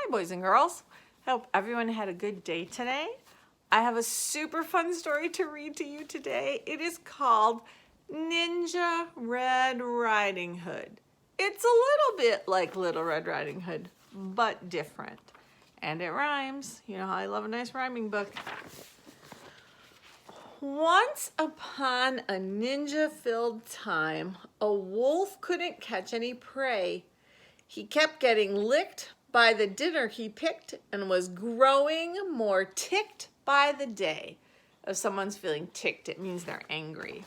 Hi, boys and girls. Hope everyone had a good day today. I have a super fun story to read to you today. It is called Ninja Red Riding Hood. It's a little bit like Little Red Riding Hood, but different. And it rhymes. You know how I love a nice rhyming book. Once upon a ninja-filled time, a wolf couldn't catch any prey. He kept getting licked by the dinner he picked and was growing more ticked by the day. If someone's feeling ticked, it means they're angry.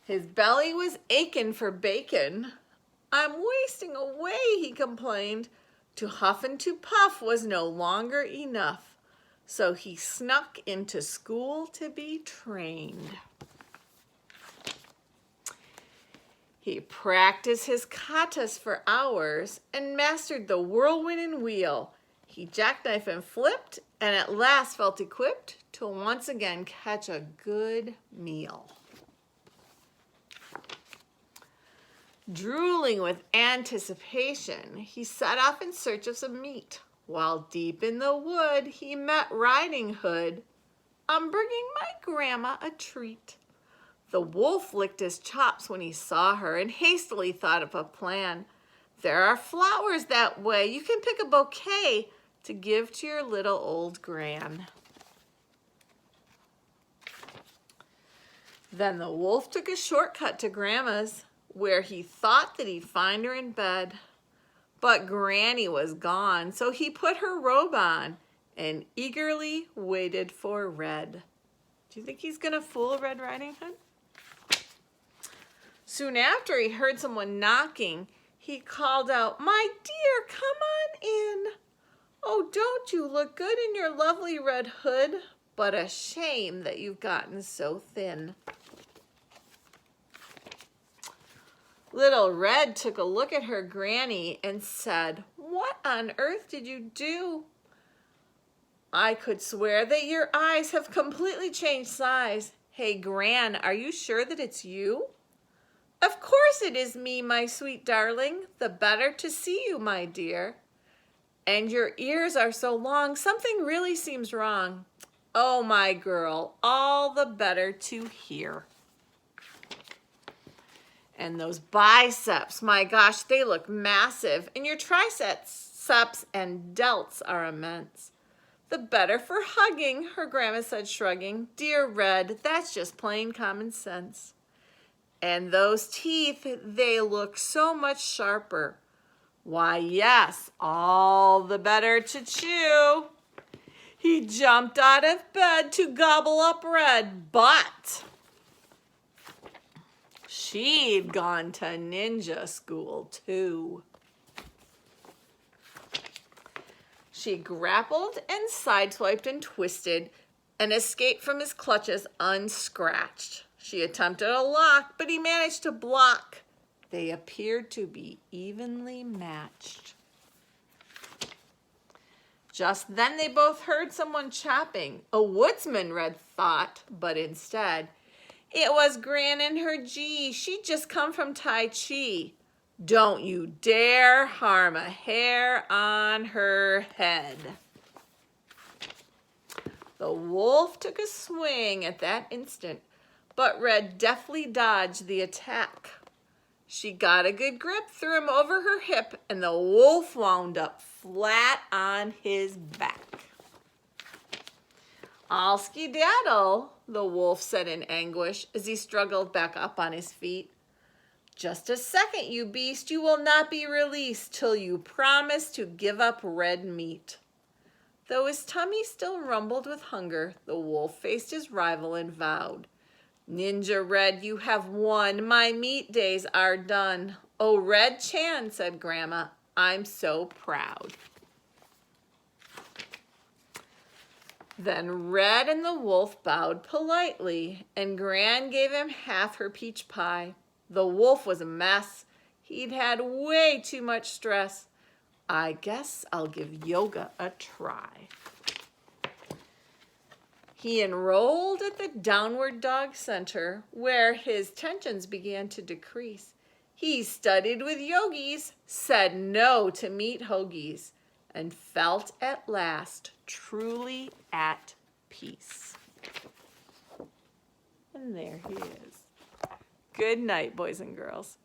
His belly was aching for bacon. I'm wasting away, he complained. To huff and to puff was no longer enough. So he snuck into school to be trained. He practiced his katas for hours and mastered the whirlwind and wheel. He jackknifed and flipped and at last felt equipped to once again catch a good meal. Drooling with anticipation, he set off in search of some meat. While deep in the wood, he met Riding Hood. I'm bringing my grandma a treat. The wolf licked his chops when he saw her and hastily thought of a plan. There are flowers that way. You can pick a bouquet to give to your little old gran. Then the wolf took a shortcut to Grandma's, where he thought that he'd find her in bed. But Granny was gone, so he put her robe on and eagerly waited for Red. Do you think he's gonna fool Red Riding Hood? Soon after he heard someone knocking, he called out, "My dear, come on in. Oh, don't you look good in your lovely red hood, but a shame that you've gotten so thin." Little Red took a look at her granny and said, "What on earth did you do? I could swear that your eyes have completely changed size. Hey, Gran, are you sure that it's you?" "Of course it is me, my sweet darling. The better to see you, my dear. And your ears are so long, something really seems wrong." "Oh, my girl, all the better to hear." And those biceps, my gosh, they look massive. And your triceps and delts are immense. "The better for hugging," her grandma said, shrugging. "Dear Red, that's just plain common sense. And those teeth, they look so much sharper." "Why, yes, all the better to chew." He jumped out of bed to gobble up Red, but she'd gone to ninja school too. She grappled and sideswiped and twisted and escaped from his clutches unscratched. She attempted a lock, but he managed to block. They appeared to be evenly matched. Just then they both heard someone chopping. A woodsman, Red thought, but instead, it was Gran and her G. She'd just come from Tai Chi. Don't you dare harm a hair on her head. The wolf took a swing at that instant, but Red deftly dodged the attack. She got a good grip, threw him over her hip, and the wolf wound up flat on his back. "I'll skedaddle," the wolf said in anguish as he struggled back up on his feet. "Just a second, you beast. You will not be released till you promise to give up red meat." Though his tummy still rumbled with hunger, the wolf faced his rival and vowed, "Ninja Red, you have won. My meat days are done." "Oh, Red Chan," said Grandma, "I'm so proud." Then Red and the wolf bowed politely, and Gran gave him half her peach pie. The wolf was a mess. He'd had way too much stress. "I guess I'll give yoga a try." He enrolled at the Downward Dog Center, where his tensions began to decrease. He studied with yogis, said no to meat hoagies, and felt at last truly at peace. And there he is. Good night, boys and girls.